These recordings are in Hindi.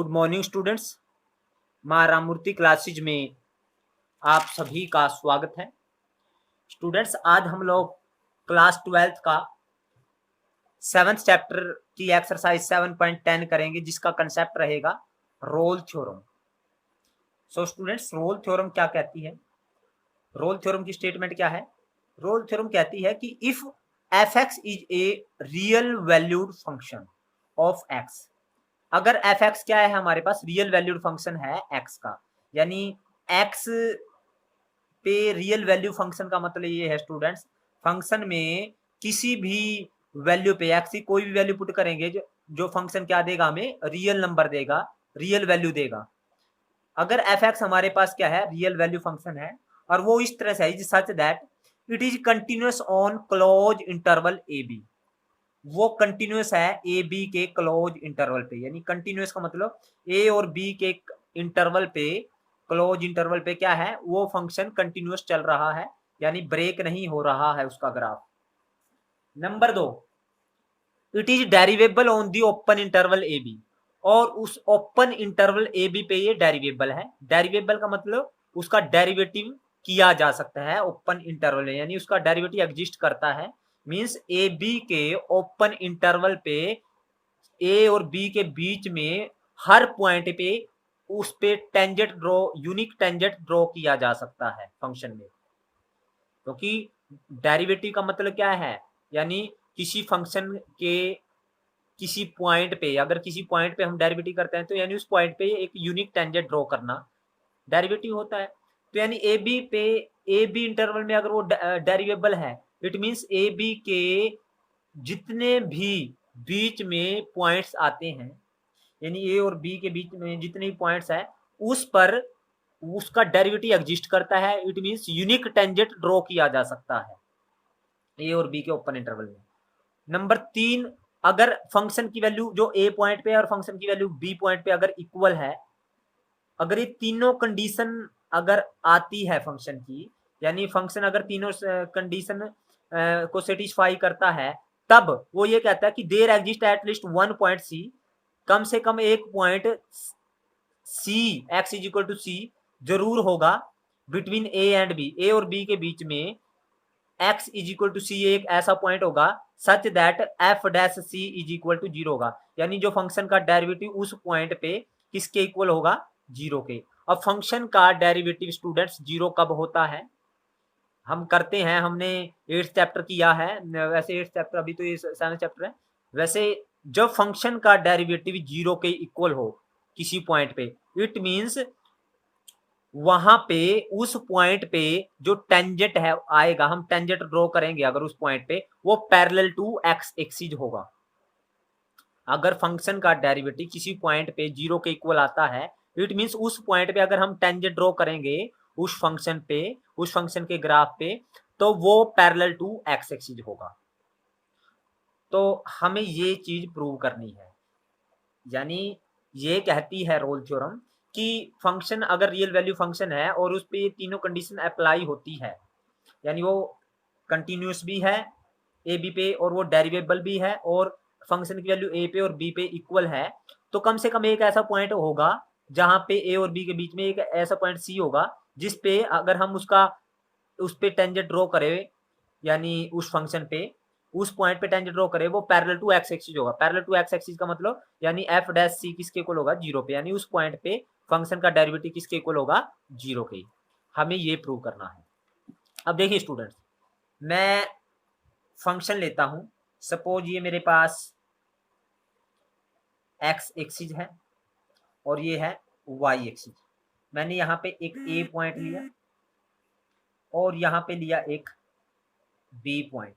गुड मॉर्निंग स्टूडेंट्स, माँ राममूर्ति क्लासेज में आप सभी का स्वागत है। स्टूडेंट्स, आज हम लोग क्लास 12th का 7th चैप्टर की एक्सरसाइज 7.10 करेंगे, जिसका कंसेप्ट रहेगा Rolle theorem. So students, Rolle theorem क्या कहती है? रोल थ्योरम की स्टेटमेंट क्या है? रोल थ्योरम कहती है कि if F x is a real valued function of x, अगर एफ एक्स क्या है, हमारे पास रियल वैल्यूड फंक्शन है एक्स का, यानी एक्स पे रियल वैल्यू फंक्शन का मतलब ये है स्टूडेंट्स, फंक्शन में किसी भी वैल्यू पे एक्स की कोई भी वैल्यू पुट करेंगे जो फंक्शन क्या देगा, हमें रियल नंबर देगा, रियल वैल्यू देगा। अगर एफ एक्स हमारे पास क्या है, रियल वैल्यू फंक्शन है, और वो इस तरह से है such that it is continuous on close interval A B, वो कंटिन्यूअस है ए बी के क्लोज इंटरवल पे। यानी कंटिन्यूअस का मतलब ए और बी के इंटरवल पे, क्लोज इंटरवल पे क्या है, वो फंक्शन कंटिन्यूअस चल रहा है, यानी ब्रेक नहीं हो रहा है उसका graph. Number 2, it is derivable on the open interval A B, और उस ओपन इंटरवल ए बी पे ये डेरिवेबल है। डेरिवेबल का मतलब उसका डेरिवेटिव किया जा सकता है ओपन इंटरवल में, यानी उसका डेरिवेटिव एग्जिस्ट करता है। मींस ए बी के ओपन इंटरवल पे ए और बी के बीच में हर पॉइंट पे उस पे tangent draw, unique tangent draw किया जा सकता है फंक्शन में। क्योंकि डेरिवेटिव का मतलब क्या है, यानी किसी फंक्शन के किसी पॉइंट पे, अगर किसी पॉइंट पे हम डेरिवेटिव करते हैं तो यानी उस पॉइंट पे एक यूनिक टेंजेंट ड्रॉ करना डेरिवेटिव होता है। तो यानी ए बी पे, ए बी इंटरवल में अगर वो डेरिवेबल है, इट मींस ए बी के जितने भी बीच में पॉइंट्स आते हैं, यानी ए और बी के बीच में जितने भी पॉइंट्स है, उस पर उसका डेरिवेटिव एग्जिस्ट करता है। It means unique tangent draw किया जा सकता है ए और बी के ओपन इंटरवल में। नंबर 3, अगर फंक्शन की वैल्यू जो ए पॉइंट पे है और फंक्शन की वैल्यू बी पॉइंट पे अगर इक्वल है, अगर ये तीनों कंडीशन अगर आती है फंक्शन की, यानी फंक्शन अगर तीनों कंडीशन को सेटिस्फाई करता है, तब वो ये कहता है कि there exist at least one point C, कम से कम एक point C, X is equal to C जरूर होगा between A and B, A और बी के बीच में X is equal to C एक ऐसा पॉइंट होगा such that F dash C is equal to 0 होगा, यानी जो फंक्शन का डेरिवेटिव उस पॉइंट पे किसके इक्वल होगा, 0 के। अब फंक्शन का डेरिवेटिव स्टूडेंट्स 0 कब होता है, हम करते हैं, हमने 8th चैप्टर किया है, वैसे 8th चैप्टर, अभी तो ये 7th चैप्टर है। वैसे जब फंक्शन का डेरिवेटिव 0 के इक्वल हो किसी पॉइंट पे, इट मींस वहां पे उस पॉइंट पे जो टेंजेंट है आएगा, हम टेंजेंट ड्रॉ करेंगे अगर उस पॉइंट पे, वो पैरेलल टू एक्स एक्सिस होगा। अगर फंक्शन का डेरिवेटिव किसी पॉइंट पे 0 के इक्वल आता है, इट मींस उस पॉइंट पे अगर हम टेंजेंट ड्रॉ करेंगे उस फंक्शन पे, उस फंक्शन के ग्राफ पे, तो वो पैरेलल टू एक्स एक्सिस होगा। तो हमें ये चीज प्रूव करनी है, यानी ये कहती है रोल थ्योरम कि फंक्शन अगर रियल वैल्यू फंक्शन है और उस पर ये तीनों कंडीशन अप्लाई होती है, यानी वो कंटिन्यूस भी है ए बी पे, और वो डेरिवेबल भी है, और फंक्शन की वैल्यू ए पे और बी पे इक्वल है, तो कम से कम एक ऐसा पॉइंट होगा जहां पे ए और बी के बीच में एक ऐसा पॉइंट सी होगा जिस पे अगर हम उस पे टेंजेंट ड्रॉ करें, यानी उस फंक्शन पे उस पॉइंट पे टेंजेंट ड्रॉ करे, वो पैरेलल टू एक्स एक्सिस होगा। पैरेलल टू एक्स एक्सिस का मतलब यानी एफ डैश सी किसके इक्वल होगा, 0 पे, यानी उस पॉइंट पे फंक्शन का डेरिवेटिव किसके इक्वल होगा, 0 के। हमें ये प्रूव करना है। अब देखिए स्टूडेंट्स, मैं फंक्शन लेता हूं, सपोज ये मेरे पास एक्स एक्सिस है और ये है वाई एक्सिस। मैंने यहाँ पे एक ए पॉइंट लिया और यहाँ पे लिया एक बी पॉइंट,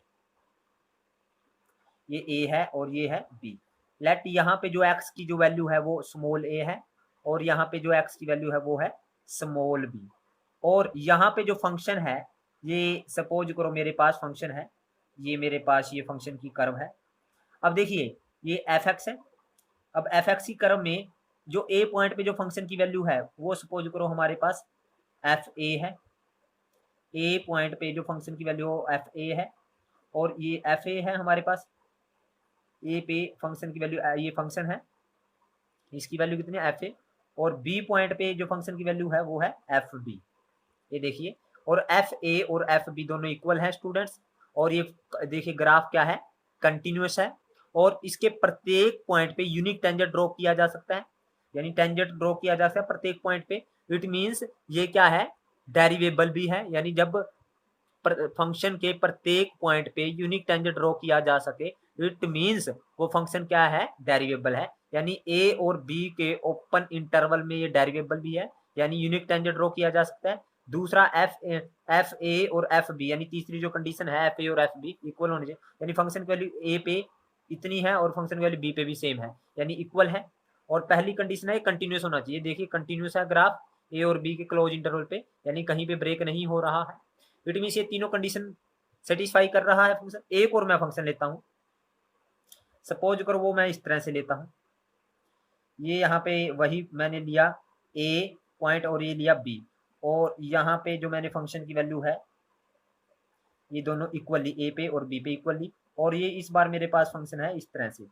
ये ए है और ये है बी। लेट यहाँ पे जो एक्स की जो वैल्यू है वो स्मॉल ए है, और यहाँ पे जो एक्स की वैल्यू है वो है स्मॉल बी। और यहाँ पे जो फंक्शन है, ये सपोज करो मेरे पास फंक्शन है, ये मेरे पास ये फंक्शन की कर्व है। अब देखिए ये एफ एक्स है। अब एफ एक्स की कर्व में जो ए पॉइंट पे जो फंक्शन की वैल्यू है वो सपोज करो हमारे पास एफ ए है। ए पॉइंट पे जो फंक्शन की वैल्यू एफ ए है, और ये एफ ए है हमारे पास, ए पे फंक्शन की वैल्यू, ये फंक्शन है, इसकी वैल्यू कितनी है एफ ए, और बी पॉइंट पे जो फंक्शन की वैल्यू है वो है एफ बी, ये देखिए। और एफ ए और एफ बी दोनों इक्वल है स्टूडेंट्स, और ये देखिए ग्राफ क्या है, कंटिन्यूस है, और इसके प्रत्येक पॉइंट पे यूनिक टेंजेंट ड्रॉ किया जा सकता है, यानी टेंजेंट ड्रॉ किया जा सकता है प्रत्येक पॉइंट पे। इट मींस ये क्या है, डेरिवेबल भी है, यानी जब फंक्शन के प्रत्येक पॉइंट पे यूनिक टेंजेंट ड्रॉ किया जा सके, इट मींस वो फंक्शन क्या है, डेरिवेबल है, यानी ए और बी के ओपन इंटरवल में ये डेरिवेबल भी है, यानी यूनिक टेंजेंट ड्रॉ किया जा सकता है। दूसरा एफ ए और एफ बी, यानी तीसरी जो कंडीशन है एफ ए और एफ बी इक्वल होने चाहिए, यानी फंक्शन की वैल्यू ए पे इतनी है और फंक्शन की वैल्यू बी पे भी सेम है, यानी इक्वल है। और पहली कंडीशन है कंटिन्यूस होना चाहिए, देखिए कंटिन्यूस है ग्राफ ए और बी के क्लोज इंटरवल पे, यानी कहीं पे ब्रेक नहीं हो रहा है। इट मींस ये तीनों कंडीशन सेटिस्फाई कर रहा है फंक्शन। एक और मैं फंक्शन लेता हूं, सपोज करो वो मैं इस तरह से लेता हूं, ये यहाँ पे वही मैंने लिया ए पॉइंट और ये लिया बी, और यहाँ पे जो मैंने फंक्शन की वैल्यू है ये दोनों इक्वली ए पे और बी पे इक्वली, और ये इस बार मेरे पास फंक्शन है इस तरह से,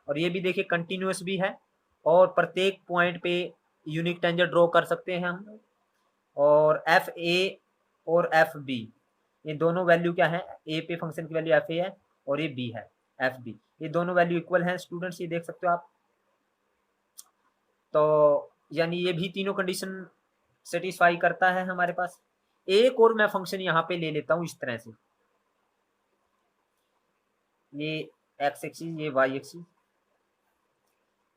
और ये भी देखिए कंटिन्यूस भी है, और प्रत्येक पॉइंट पे यूनिक टेंजेंट ड्रॉ कर सकते हैं हम। और एफ ए और एफ बी ये दोनों वैल्यू क्या है, ए पे फंक्शन की वैल्यू एफ ए है और ये बी है एफ बी, ये दोनों वैल्यू इक्वल हैं स्टूडेंट्स, ये देख सकते हो आप। तो यानी ये भी तीनों कंडीशन सेटिस्फाई करता है हमारे पास। एक और मैं फंक्शन यहाँ पे ले लेता हूँ इस तरह से, ये एक्स एक्सिस ये वाई एक्सिस,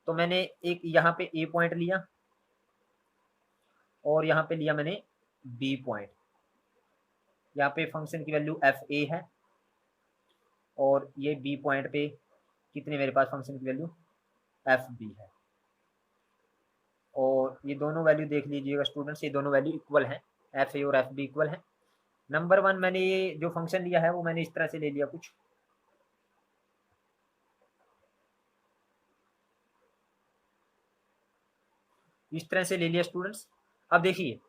तो मैंने एक यहाँ पे ए पॉइंट लिया और यहाँ पे लिया मैंने बी पॉइंट, यहाँ पे फंक्शन की वैल्यू एफ ए है और ये बी पॉइंट पे कितने मेरे पास फंक्शन की वैल्यू एफ बी है, और ये दोनों वैल्यू देख लीजिएगा स्टूडेंट्स, ये दोनों वैल्यू इक्वल हैं, एफ ए और एफ बी इक्वल हैं। नंबर वन मैंने ये जो फंक्शन लिया है वो मैंने इस तरह से ले लिया कुछ, इस तरह से ले लिया स्टूडेंट्स। अब देखिए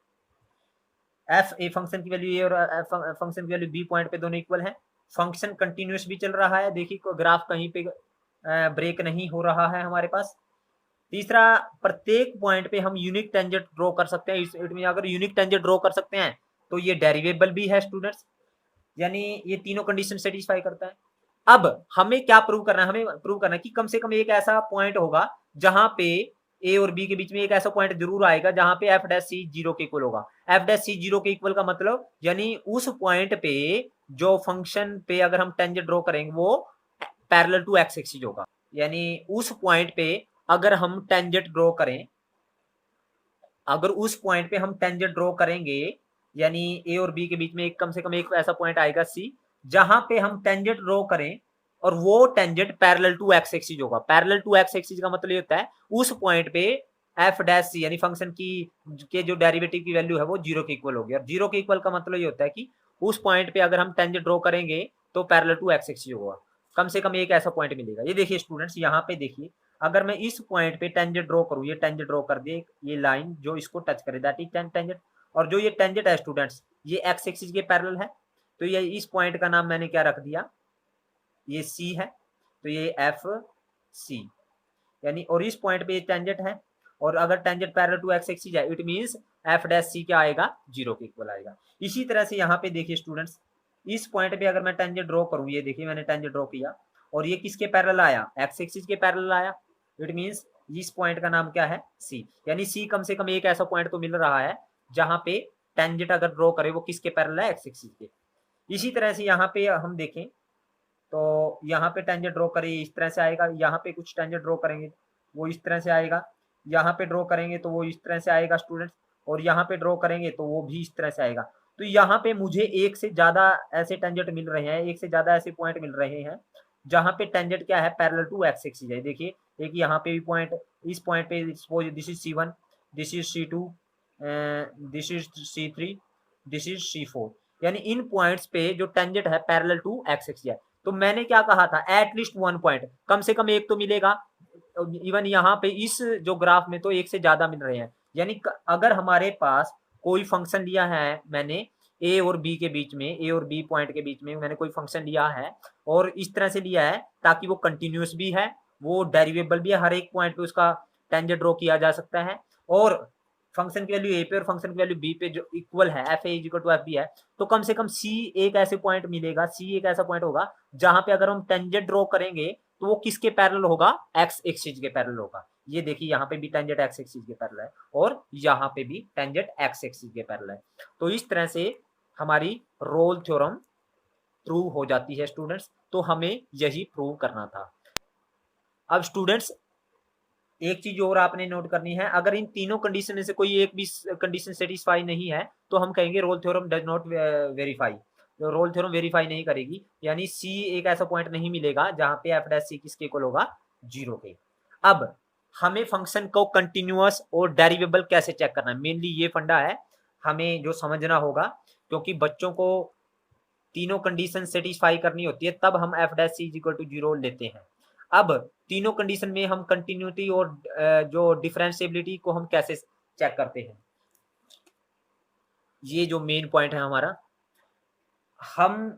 एफ ए फंक्शन की वैल्यू ए और फंक्शन की वैल्यू बी पॉइंट पे दोनों इक्वल है, फंक्शन कंटिन्यूस भी चल रहा है, देखिए ग्राफ कहीं पे ब्रेक नहीं हो रहा है हमारे पास। तीसरा, प्रत्येक पॉइंट पे हम यूनिक टेंजेंट ड्रॉ कर सकते हैं, इट मीन अगर यूनिक टेंजेंट ड्रॉ कर सकते हैं तो ये डेरिवेबल भी है स्टूडेंट्स, यानी ये तीनों कंडीशन सेटिस्फाई करता है। अब हमें क्या प्रूव करना है, हमें प्रूव करना है कि कम से कम एक ऐसा पॉइंट होगा जहां पे ए और बी के बीच में एक ऐसा पॉइंट जरूर आएगा जहां पे एफ डैश सी जीरो के इक्वल होगा। एफ डैश सी जीरो के इक्वल का मतलब यानी उस पॉइंट पे जो फंक्शन पे अगर हम टेंजेंट ड्रॉ करेंगे वो पैरेलल टू एक्स एक्सिस होगा, यानी उस पॉइंट पे अगर हम टेंजेंट ड्रॉ करें, अगर उस पॉइंट पे हम टेंजेंट ड्रॉ करेंगे यानी ए और बी के बीच में एक कम से कम एक ऐसा पॉइंट आएगा सी जहां पे हम टेंजेंट ड्रॉ करें और वो tangent parallel to X axis होगा। पैरेलल टू एक्स एक्सिस का मतलब ये होता है उस पॉइंट पे एफ डैश सी यानी फंक्शन की के जो डेरिवेटिव की वैल्यू है वो जीरो के इक्वल होगी, और जीरो के इक्वल का मतलब ये होता है कि उस पॉइंट पे अगर हम टेंजेंट ड्रॉ करेंगे तो पैरेलल टू एक्स एक्सिस होगा, कम से कम एक ऐसा पॉइंट मिलेगा। ये देखिए स्टूडेंट्स यहाँ पे देखिए, अगर मैं इस पॉइंट पे टेंजेंट ड्रॉ करूँ, ये टेंजेंट ड्रॉ कर दिए, ये लाइन जो इसको टच करे दैट इज टेंजेंट, और जो ये टेंजेंट है स्टूडेंट्स ये एक्स एक्सिस के पैरेलल है, तो ये इस पॉइंट का नाम मैंने क्या रख दिया, ये सी है, तो ये एफ सी, यानी और इस पॉइंट पे ये टेंजेंट है, और अगर tangent parallel to X axis है it means F dash C क्या आएगा, जीरो के इक्वल आएगा। इसी तरह से यहाँ पे देखिए स्टूडेंट्स, इस पॉइंट पे अगर मैं टेंजेंट ड्रॉ करूँ, ये देखिए मैंने टेंजेंट ड्रॉ किया और ये किसके पैरेलल आया, एक्स एक्सिस के पैरेलल आया, इट मींस इस पॉइंट का नाम क्या है, सी, यानी सी कम से कम एक ऐसा पॉइंट तो मिल रहा है जहां पे टेंजेंट अगर ड्रॉ करे वो किसके पैरेलल है, एक्स एक्सिस के। इसी तरह से यहाँ पे हम देखें तो यहाँ पे टेंजेंट ड्रॉ करें इस तरह से आएगा, यहाँ पे कुछ टेंजेंट ड्रॉ करेंगे वो इस तरह से आएगा, यहाँ पे ड्रॉ करेंगे तो वो इस तरह से आएगा स्टूडेंट्स, और यहाँ पे ड्रॉ करेंगे तो वो भी इस तरह से आएगा। तो यहाँ पे मुझे एक से ज्यादा ऐसे टेंजेंट मिल रहे हैं, एक से ज्यादा ऐसे पॉइंट मिल रहे हैं जहाँ पे टेंजेंट क्या है, पैरेलल टू एक्स एक्सिस है। देखिए एक यहाँ पे भी पॉइंट, इस पॉइंट पे suppose this is C1, this is C2, this is C3, this is C4, यानी इन पॉइंट्स पे जो टेंजेंट है पैरेलल टू एक्स एक्सिस है। तो मैंने क्या कहा था, एटलीस्ट वन पॉइंट, कम से कम एक तो मिलेगा, इवन यहाँ पे इस जो ग्राफ में तो एक से ज्यादा मिल रहे हैं, यानी अगर हमारे पास कोई फंक्शन लिया है मैंने ए और बी के बीच में, ए और बी पॉइंट के बीच में मैंने कोई फंक्शन लिया है और इस तरह से लिया है ताकि वो कंटिन्यूस भी है, वो डेरिवेबल भी है, हर एक पॉइंट पे उसका टेंजेंट ड्रॉ किया जा सकता है, और फंक्शन की वैल्यू ए पे और फंक्शन की वैल्यू बी पे जो इक्वल है, F A is equal to F B है, तो कम से कम सी एक ऐसे पॉइंट मिलेगा, सी एक ऐसा पॉइंट होगा जहां पे अगर हम टेंजेंट ड्रॉ करेंगे तो वो किसके पैरेलल होगा, एक्स एक्सिस के पैरेलल होगा। ये देखिए यहाँ पे भी टेंजेंट एक्स एक्सिस के पैरेलल है और यहाँ पे भी टेंजेंट एक्स एक्सिस के पैरेलल है। तो इस तरह से हमारी रोल थ्योरम ट्रू हो जाती है स्टूडेंट्स। तो हमें यही प्रूव करना था। अब स्टूडेंट्स एक चीज और आपने नोट करनी है, अगर इन तीनों कंडीशन में से कोई एक भी कंडीशन सेटिस्फाई नहीं है तो हम कहेंगे Rolle theorem does not verify, Rolle theorem verify नहीं करेगी, यानी सी एक ऐसा पॉइंट नहीं मिलेगा जहां पे एफ डैश सी किसके इक्वल होगा, 0 के। अब हमें फंक्शन को कंटिन्यूअस और डेरिवेबल कैसे चेक करना है, मेनली ये फंडा है हमें जो समझना होगा, क्योंकि बच्चों को तीनों कंडीशन सेटिस्फाई करनी होती है तब हम F dash C equal to 0 लेते हैं। अब तीनों कंडीशन में हम कंटिन्यूटी और जो डिफरेंशिएबिलिटी को हम कैसे चेक करते हैं, ये जो मेन पॉइंट है हमारा, हम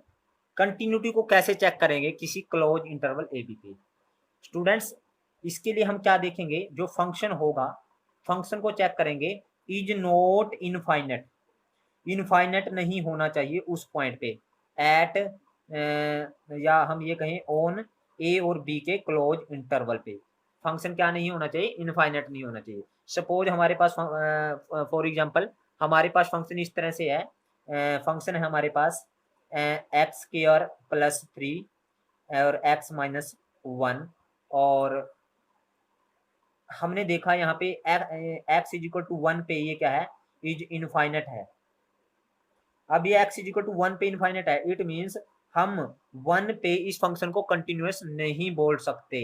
कंटिन्यूटी को कैसे चेक करेंगे किसी क्लोज इंटरवल ए बी पे। स्टूडेंट्स इसके लिए हम क्या देखेंगे, जो फंक्शन होगा फंक्शन को चेक करेंगे, इज नॉट इनफाइनेट, इनफाइनेट नहीं होना चाहिए उस पॉइंट पे, एट या हम ये कहें ऑन ए और बी के क्लोज इंटरवल पे फंक्शन क्या नहीं होना चाहिए, इनफाइनेट नहीं होना चाहिए। सपोज हमारे पास फॉर एग्जांपल हमारे पास फंक्शन इस तरह से है, फंक्शन है हमारे पास एक्स स्क्वायर प्लस 3 और एक्स माइनस 1, और हमने देखा यहाँ पे एक्स इज इक्वल टू 1 पे ये क्या है, इज इनफाइनेट है। अब ये x इज इक्वल टू 1 पे इनफाइनेट है, इट मीन्स हम 1 पे इस फंक्शन को कंटिन्यूअस नहीं बोल सकते।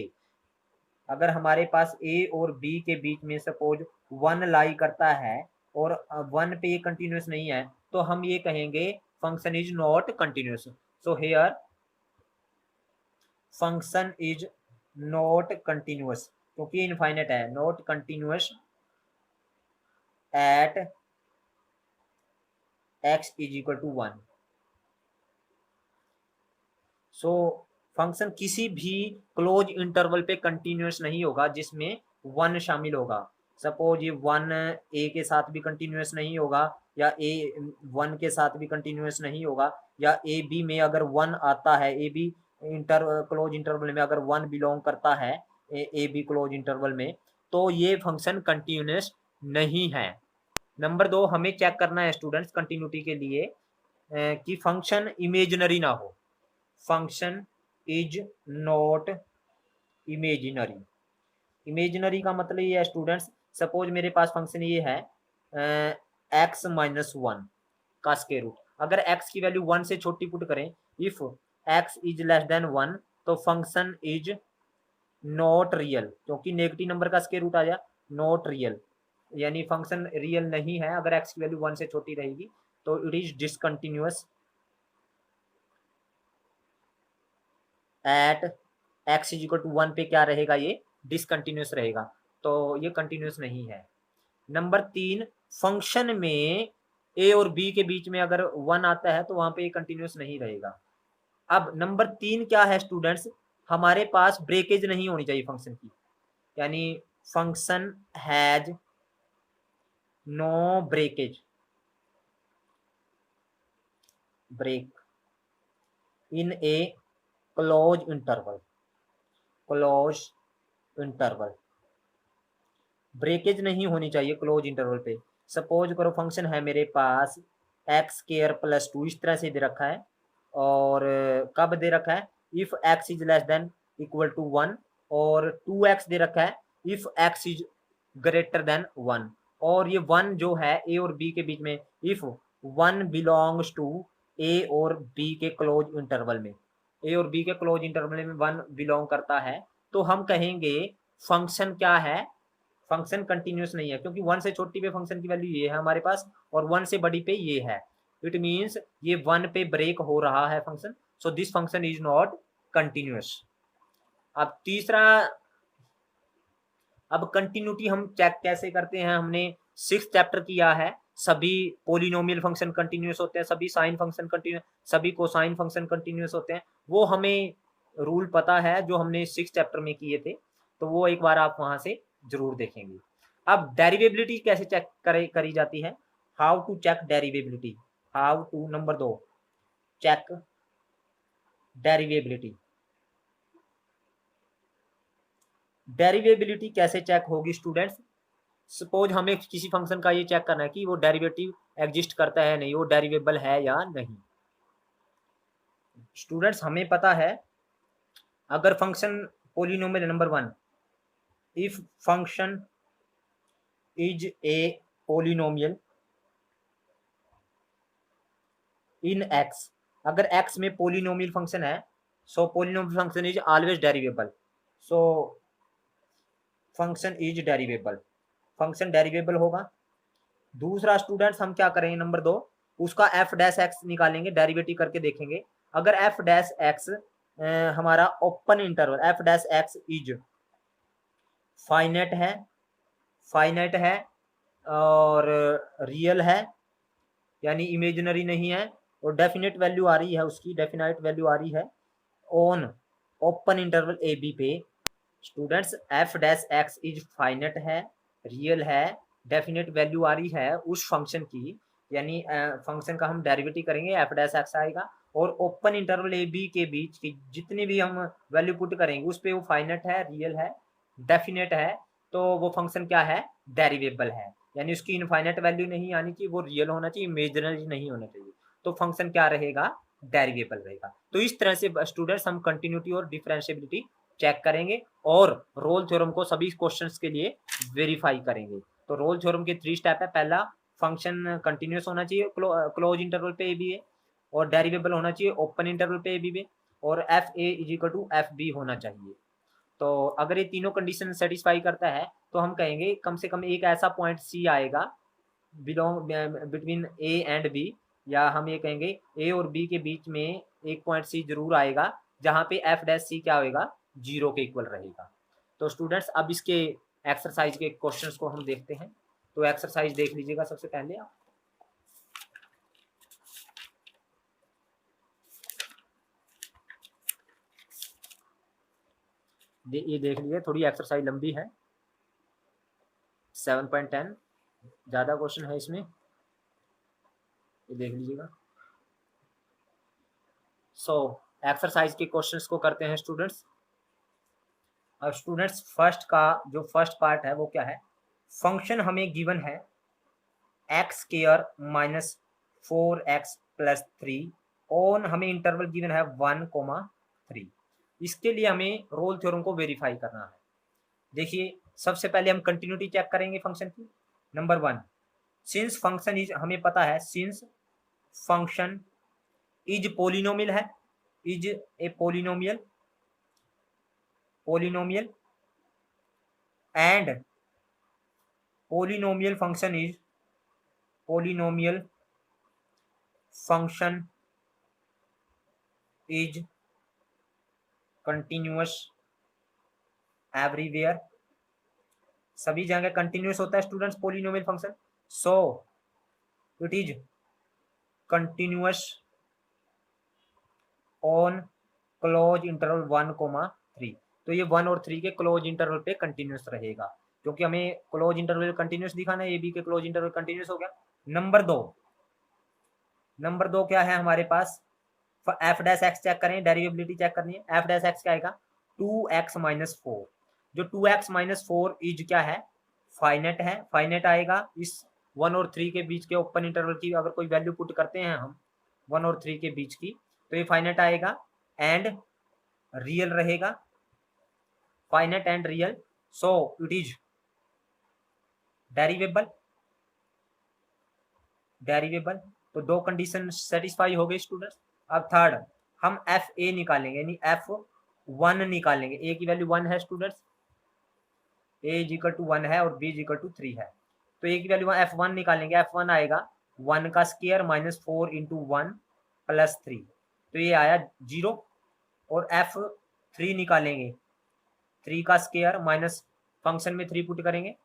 अगर हमारे पास a और b के बीच में सपोज 1 लाई करता है और 1 पे ये कंटिन्यूअस नहीं है तो हम ये कहेंगे function is not continuous. So here function is not continuous, क्योंकि इनफाइनेट है, not continuous at x is equal to 1। So function किसी भी क्लोज इंटरवल पे कंटिन्यूअस नहीं होगा जिसमें 1 शामिल होगा। सपोज ये 1 a के साथ भी कंटिन्यूअस नहीं होगा, या a 1 के साथ भी कंटिन्यूअस नहीं होगा, या a b में अगर 1 आता है, a b क्लोज इंटरवल में अगर 1 बिलोंग करता है a b क्लोज इंटरवल में, तो ये फंक्शन कंटिन्यूअस नहीं है। नंबर 2 हमें चेक करना है स्टूडेंट्स कंटिन्यूटी के लिए कि फंक्शन इमेजिनरी ना हो, function is not imaginary. Imaginary का मतलब ये है स्टूडेंट्स, सपोज मेरे पास फंक्शन ये है x माइनस 1 का स्क्वायर रूट, अगर x की वैल्यू 1 से छोटी पुट करें, if x is less then 1 तो फंक्शन इज नॉट रियल, क्योंकि नेगेटिव नंबर का स्क्वायर रूट आ गया, नॉट रियल, यानी फंक्शन रियल नहीं है अगर x की वैल्यू 1 से छोटी रहेगी, तो it is discontinuous at x is equal to 1 पे क्या रहेगा, ये डिसकंटिन्यूअस रहेगा, तो ये कंटिन्यूअस नहीं है। नंबर 3 फंक्शन में a और b के बीच में अगर 1 आता है तो वहां पे ये कंटिन्यूअस नहीं रहेगा। अब नंबर 3 क्या है स्टूडेंट्स, हमारे पास ब्रेकेज नहीं होनी चाहिए फंक्शन की, यानी function has no breakage, break in a close interval, close interval breakage नहीं होनी चाहिए क्लोज इंटरवल पे। सपोज करो फंक्शन है मेरे पास एक्स स्क्वायर प्लस 2 इस तरह से दे रखा है, और कब दे रखा है, if X is less than equal to 1, और 2x दे रखा है if X is greater than 1, और ये 1 जो है a और b के बीच में, इफ 1 बिलोंग्स टू a और b के क्लोज इंटरवल में, a और b के क्लोज इंटरवल में 1 बिलोंग करता है, तो हम कहेंगे फंक्शन क्या है, फंक्शन कंटिन्यूअस नहीं है, क्योंकि 1 से छोटी पे फंक्शन की वैल्यू ये है हमारे पास और 1 से बड़ी पे ये है, इट मीन्स ये 1 पे ब्रेक हो रहा है function, so this function is not continuous. अब तीसरा, अब कंटिन्यूटी हम चेक कैसे करते हैं, हमने 6th चैप्टर किया है, सभी पोलिनोमियल फंक्शन कंटिन्यूअस होते हैं, सभी साइन फंक्शन कंटिन्यूअस, सभी कोसाइन फंक्शन कंटिन्यूअस होते हैं, वो हमें रूल पता है जो हमने 6th चैप्टर में किए थे, तो वो एक बार आप वहां से जरूर देखेंगे। अब डेरिवेबिलिटी कैसे चेक करी जाती है, how to check derivability, how to number 2 check derivability. Derivability कैसे चेक होगी स्टूडेंट्स, सपोज हमें किसी फंक्शन का ये चेक करना है कि वो डेरिवेटिव एग्जिस्ट करता है नहीं, वो डेरिवेबल है या नहीं। स्टूडेंट्स हमें पता है अगर function polynomial number 1, if function is a polynomial in x, अगर एक्स में पोलिनोमियल फंक्शन है, so polynomial function is always derivable, so function is derivable, function derivable होगा। दूसरा स्टूडेंट्स हम क्या करेंगे, नंबर 2 उसका एफ डैश एक्स निकालेंगे, डेरिवेटिव करके देखेंगे। अगर एफ डैश एक्स हमारा open interval f dash x is finite है और रियल है, यानी इमेजिनरी नहीं है, और डेफिनेट वैल्यू आ रही है, उसकी डेफिनेट वैल्यू आ रही है on open interval A b पे। Students f dash x is finite है, रियल है, डेफिनेट वैल्यू आ रही है उस फंक्शन की, यानी फंक्शन का हम डेरिवेटिव करेंगे एफ डैश एक्स आएगा, और ओपन इंटरवल ए बी के बीच की जितनी भी हम वैल्यू पुट करेंगे उस पर वो फाइनाइट है, रियल है, डेफिनेट है, तो वो फंक्शन क्या है, डेरिवेबल है, यानी उसकी इनफाइनाइट वैल्यू नहीं आनी चाहिए, वो रियल होना चाहिए, इमेजिनरी नहीं होना चाहिए, तो फंक्शन क्या रहेगा, डेरिवेबल रहेगा। तो इस तरह से स्टूडेंट्स हम कंटिन्यूटी और डिफरेंशिएबिलिटी चेक करेंगे और रोल थ्योरम को सभी क्वेश्चंस के लिए वेरीफाई करेंगे। तो रोल थ्योरम के 3 स्टेप है, पहला फंक्शन कंटिन्यूस होना चाहिए क्लोज इंटरवल पे ए बी है, और डेरिवेबल होना चाहिए ओपन इंटरवल पे ए बी में, और F A is equal to F B होना चाहिए। तो अगर ये तीनों कंडीशन सेटिस्फाई करता है तो हम कहेंगे कम से कम एक ऐसा पॉइंट सी आएगा belong between A and B, या हम ये कहेंगे ए और बी के बीच में एक पॉइंट सी जरूर आएगा जहाँ पे एफ डैश सी क्या होगा, 0 के इक्वल रहेगा। तो स्टूडेंट्स अब इसके एक्सरसाइज के क्वेश्चंस को हम देखते हैं। तो एक्सरसाइज देख लीजिएगा सबसे पहले आप, ये देख लीजिए, थोड़ी एक्सरसाइज लंबी है, 7.10 ज़्यादा क्वेश्चन है इसमें, ये देख लीजिएगा। सो एक्सरसाइज के क्वेश्चंस को करते हैं स्टूडेंट्स। अब स्टूडेंट्स जो फर्स्ट पार्ट है वो क्या है, फंक्शन हमें गिवन है x square minus 4x plus 3 on, हमें इंटरवल गिवन है 1,3। इसके लिए हमें रोल थ्योरम को वेरीफाई करना है। देखिए सबसे पहले हम कंटिन्यूटी चेक करेंगे फंक्शन की। नंबर 1, सिंस फंक्शन इज, हमें पता है सिंस फंक्शन इज पोलिनोमियल है, is a polynomial and polynomial function is continuous everywhere, सभी जगह कंटिन्यूअस होता है students polynomial function, so it is continuous on close interval 1,3। तो ये 1 और 3 के क्लोज इंटरवल पे कंटिन्यूअस रहेगा, क्योंकि हमें क्लोज इंटरवल कंटिन्यूअस दिखाना है, ए बी के क्लोज इंटरवल कंटिन्यूअस हो गया। नंबर 2 क्या है हमारे पास, एफ डैश एक्स चेक करें, डेरिवेबिलिटी चेक करनी है। एफ डैश एक्स क्या आएगा, 2x माइनस 4, जो 2x माइनस 4 इज क्या है, फाइनेट है, फाइनेट आएगा इस 1 और 3 के बीच के ओपन इंटरवल की अगर कोई वैल्यू पुट करते हैं हम 1 और 3 के बीच की, तो ये फाइनेट आएगा एंड रियल रहेगा, finite and real, so it is derivable. तो 2 कंडीशन सेटिस्फाई हो गई स्टूडेंट्स। अब थर्ड हम एफ ए निकालेंगे, यानी F1 निकालेंगे, ए की वैल्यू 1 है students, A is equal to 1 है और बी इज इक्वल टू 3 है, तो ए की वैल्यू F1 निकालेंगे, F1 आएगा 1 का स्क्वायर माइनस 4 इंटू 1 प्लस 3, तो ये आया 0, और F3 निकालेंगे, 3 का स्क्वायर माइनस फंक्शन में 3 पुट करेंगे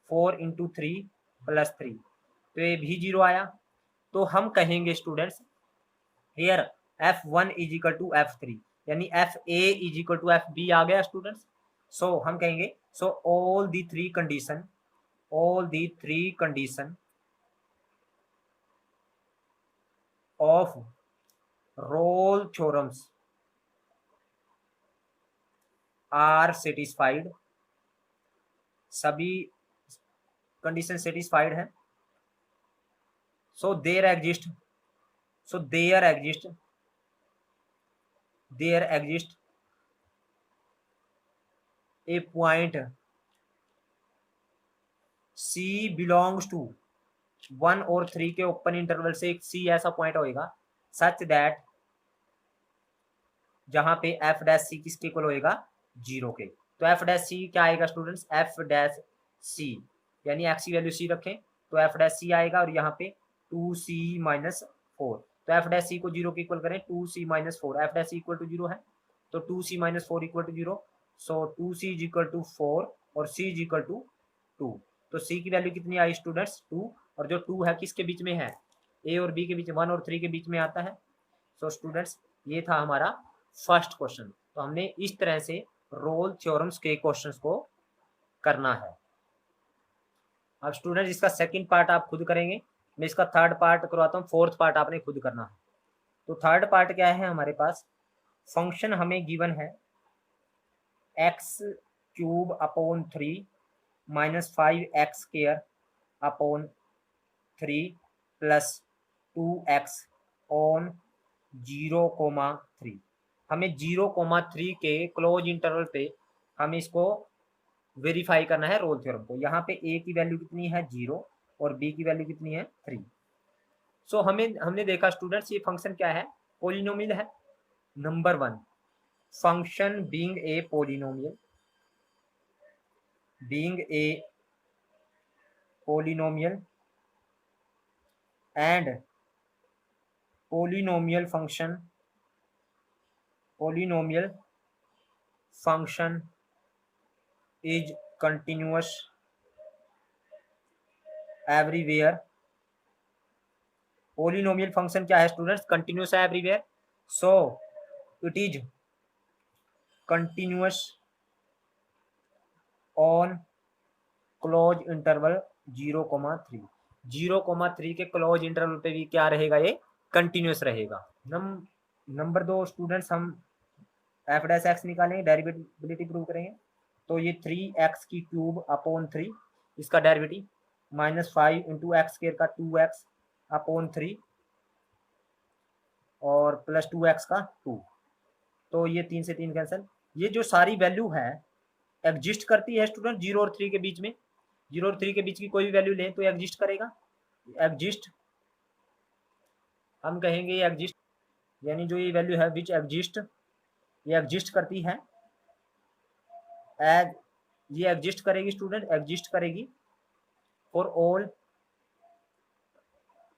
4 इंटू 3 प्लस 3, तो ये भी 0 आया। तो हम कहेंगे students here F1 is equal to F3, यानी FA is equal to FB आ गया स्टूडेंट्स। सो हम कहेंगे so all the three condition of Rolle theorems are satisfied, सभी कंडीशन सेटिस्फाइड है। So there exist a point C belongs to 1 और 3 के ओपन इंटरवल से एक C ऐसा पॉइंट होएगा सच दैट जहां पे f डैश C किसके इक्वल होएगा 0 के। तो f डैश C क्या आएगा स्टूडेंट्स, f डैश C यानी x की वैल्यू C रखें तो f डैश C आएगा और यहाँ पे 2C माइनस 4। तो f डैश C को 0 के इक्वल करें 2C माइनस 4, f डैश C इक्वल टू 0 है तो 2C minus 4 equal to 0। So 2C is equal to 4 और C इज इक्वल टू 2। तो C की वैल्यू कितनी आई स्टूडेंट्स 2, और जो 2 है किसके बीच में है, A और B के बीच, 1 और 3 के बीच में आता है। सो स्टूडेंट्स ये था हमारा फर्स्ट क्वेश्चन। तो हमने इस तरह से रोल थ्योरम्स के क्वेश्चंस को करना है। अब स्टूडेंट्स इसका सेकंड पार्ट आप खुद करेंगे, मैं इसका थर्ड पार्ट करवाता हूँ, फोर्थ पार्ट आपने खुद करना है। तो थर्ड पार्ट क्या है हमारे पास, फंक्शन हमें गिवन है x cube upon 3 minus 5x square upon 3 plus 2x on 0,3। हमें 0,3 के क्लोज इंटरवल पे हमें इसको वेरीफाई करना है रोल थ्योरम को। यहाँ पे a की वैल्यू कितनी है 0 और b की वैल्यू कितनी है 3। सो हमने देखा स्टूडेंट्स ये फंक्शन क्या है, पोलिनोमियल है। Number 1, function being a polynomial and polynomial function is continuous everywhere। Polynomial function क्या है स्टूडेंट्स, कंटिन्यूस है everywhere. So it is continuous on close interval 0,3। 0,3 के क्लोज इंटरवल पे भी क्या रहेगा, ये कंटिन्यूस रहेगा। नंबर 2 स्टूडेंट्स हम एफ डैश एक्स निकालेंगे, डेरिवेटिविटी प्रूव करेंगे। तो ये 3x की क्यूब अपॉन 3 इसका derivative minus 5 into x square का 2x अपॉन 3 और प्लस 2x का 2। तो ये 3 से 3 कैंसिल। ये जो सारी वैल्यू है एग्जिस्ट करती है स्टूडेंट 0 और 3 के बीच में। 0 और 3 के बीच की कोई भी वैल्यू लें तो एग्जिस्ट करेगा। एग्जिस्ट हम कहेंगे ये एग्जिस्ट, यानी जो ये वैल्यू है विच एग्जिस्ट, ये एग्जिस्ट करती है। ये एग्जिस्ट करेगी स्टूडेंट, एग्जिस्ट करेगी for all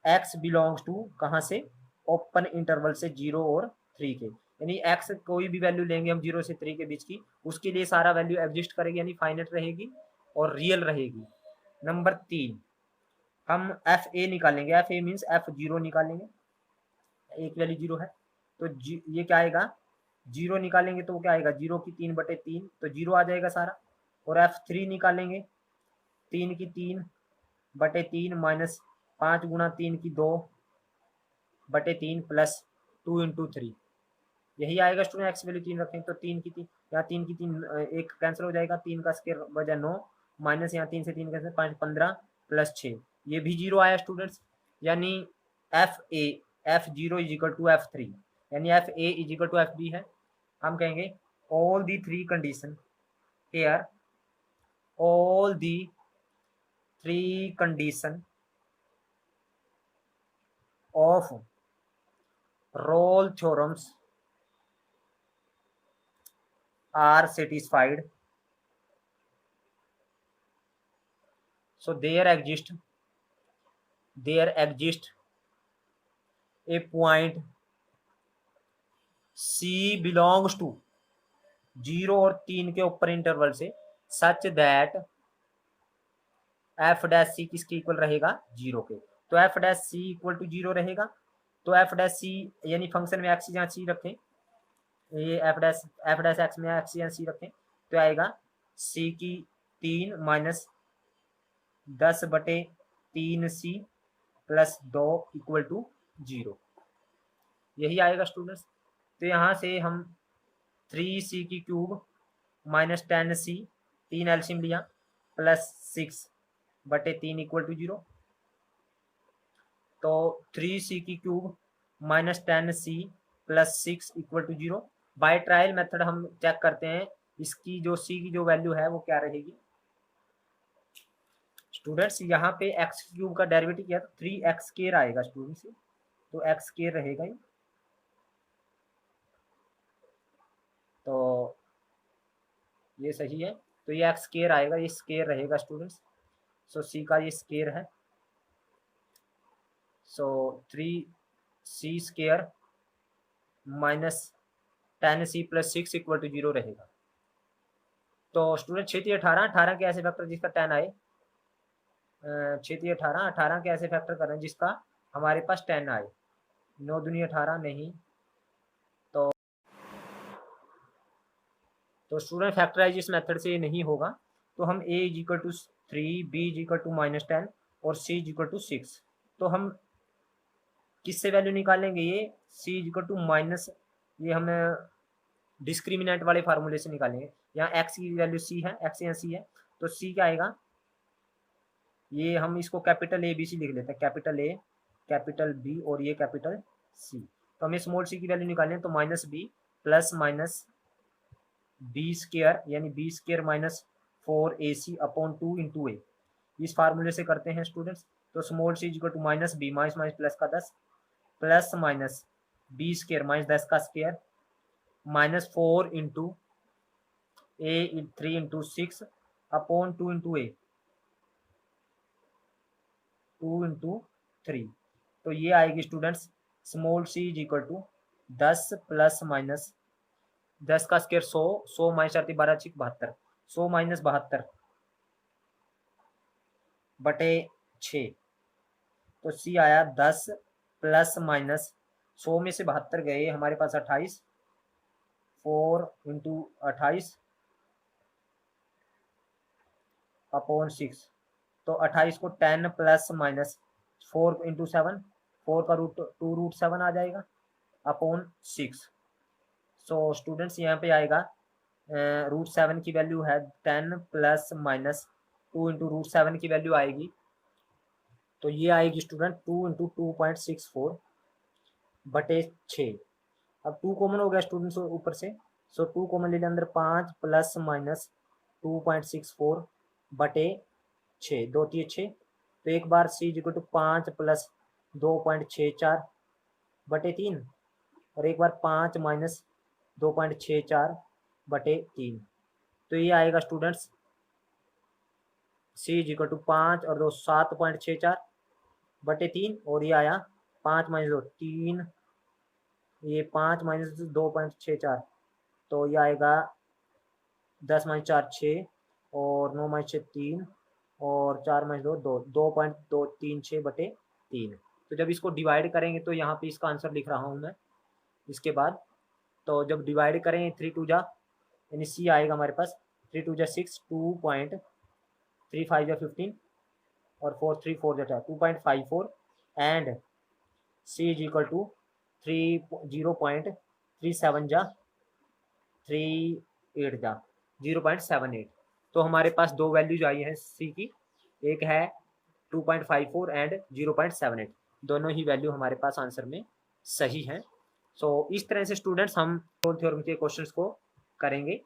x belongs to, कहाँ से, ओपन इंटरवल से 0 और 3 के। यानी x कोई भी वैल्यू लेंगे हम 0 से 3 के बीच की, उसके लिए सारा वैल्यू एग्जिस्ट करेगी, यानी फाइनाइट रहेगी और रियल रहेगी। नंबर 3 हम एफ ए निकालेंगे, एफ ए मीन्स F0 निकालेंगे, एक वैल्यू 0 है तो ये क्या आएगा 0 निकालेंगे तो क्या आएगा 0 की 3/3 तो 0 आ जाएगा सारा। और F3 निकालेंगे 3 की 3/3 माइनस 5 गुणा 3 की 2/3 प्लस 2 इंटू 3, यही आएगा स्टूडेंट। एक्स वैल्यू 3 रखें तो 3 की 3, यहाँ 3 की 3 एक कैंसिल हो जाएगा, 3 का स्क्वायर बजा 9 माइनस यहाँ 3 से 3 कैंसिल 5 15 प्लस 6, ये भी 0 आया स्टूडेंट्स। यानी F0 is equal to F3, यानी FA is equal to FB है। हम कहेंगे all the three condition here, all the three condition of Rolle theorems are satisfied, so there exists a point C belongs to 0 और 3 के ऊपर इंटरवल से such that F dash C किसके इक्वल रहेगा 0 के। तो F dash C equal to 0 रहेगा। तो एफ डैश सी यानी फंक्शन में एक्स या सी रखें, ये एफ डैश एक्स में एक्स या सी रखें तो आएगा सी की 3 minus 10/3 C plus 2 equal to 0, यही आएगा स्टूडेंट्स। तो यहाँ से हम 3C की क्यूब माइनस 10C, 3 एलसीएम लिया, प्लस 6/3 इक्वल टू 0। तो 3C की cube minus 10C plus 6 equal to 0। By trial method हम चेक करते हैं इसकी जो C की जो वैल्यू है वो क्या रहेगी। स्टूडेंट्स यहाँ पे एक्स क्यूब का डेरिवेटिव किया तो 3x² आएगा स्टूडेंट्स, तो x² रहेगा ही। तो ये सही है, तो ये x² आएगा, ये स्केयर रहेगा स्टूडेंट्स। सो C का ये स्केयर है, so 3C² minus 10C plus 6 equal to 0 रहेगा। तो स्टूडेंट 6×3 = 18 के ऐसे फैक्टर जिसका 10 आए, 6×3 = 18 के ऐसे फैक्टर करें जिसका हमारे पास 10 आए। 9 दूनी 18 नहीं, तो स्टूडेंट फैक्टराइज इस मेथड से नहीं होगा। तो हम a = 3, b = -10 और c = 6। तो हम किससे वैल्यू निकालेंगे, ये c = माइनस, ये हम डिस्क्रिमिनेंट वाले फार्मूले से निकालेंगे। यहाँ x की वैल्यू c है, x यहाँ c है, तो c क्या आएगा, ये हम इसको कैपिटल ABC लिख लेते हैं, कैपिटल A कैपिटल B और ये कैपिटल C। तो हमें स्मॉल c की वैल्यू निकालनी है, तो -b प्लस माइनस b² यानी b² minus 4AC upon 2 into a, इस फार्मूले से करते हैं स्टूडेंट्स। तो small c = -b minus minus plus का 10 प्लस माइनस b² माइनस 10 का square minus 4 into a 3 into 6 upon 2 into a 2 into 3। तो ये आएगी students small c = 10 plus minus 10 का स्क्वायर 100, 100 माइनस 4 12 6 72, 100 माइनस 72 बटे 6। तो c आया 10 प्लस माइनस 100 में से 72 गए हमारे पास 28, 4 इंटू 28 अपॉन 6। तो 28 को 10 प्लस माइनस 4 इंटू 7, 4 का रूट 2√7 आ जाएगा अपॉन 6। सो स्टूडेंट्स यहाँ पे आएगा √7 की वैल्यू है 10 प्लस माइनस 2 इंटू √7 की वैल्यू आएगी, तो ये आएगी स्टूडेंट 2 इंटू 2.64 बटे 6। अब 2 कॉमन हो गया स्टूडेंट्स ऊपर से, सो 2 कॉमन ले लिया अंदर, 5 प्लस माइनस 2.64 बटे 6, 2 3 6। तो एक बार c = 5 प्लस 2.64 बटे 3 और एक बार 5 माइनस 2.64 बटे 3। तो ये आएगा स्टूडेंट्स c = 5 और 2 7.64 बटे 3 और ये आया 5 माइनस 2 3, ये 5 माइनस 2.64, तो ये आएगा 10 माइनस 4 6 और 9 माइनस 6 3 और 4 माइनस 2 2, 2.236 बटे 3। तो जब इसको डिवाइड करेंगे तो यहाँ पे इसका आंसर लिख रहा हूँ मैं इसके बाद। तो जब डिवाइड करें 3 2 जा यानी c आएगा हमारे पास 3 2 जा 6, 2.3 5 जा 15 और 4 3 4 जा 2.54 एंड c = 0.37 जा 38 जा 0.78। तो हमारे पास दो वैल्यूज आई हैं c की, एक है 2.54 एंड 0.78, दोनों ही वैल्यू हमारे पास आंसर में सही हैं। सो इस तरह से स्टूडेंट्स हम थ्योरम के क्वेश्चंस को करेंगे।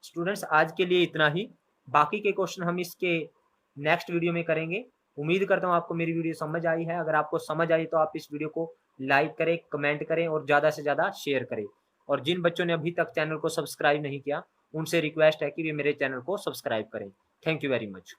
स्टूडेंट्स आज के लिए इतना ही, बाकी के क्वेश्चन हम इसके नेक्स्ट वीडियो में करेंगे। उम्मीद करता हूँ आपको मेरी वीडियो समझ आई है। अगर आपको समझ आई तो आप इस वीडियो को लाइक करें, कमेंट करें और ज़्यादा से ज़्यादा शेयर करें। और जिन बच्चों ने अभी तक चैनल को सब्सक्राइब नहीं किया उनसे रिक्वेस्ट है कि वे मेरे चैनल को सब्सक्राइब करें। Thank you very much.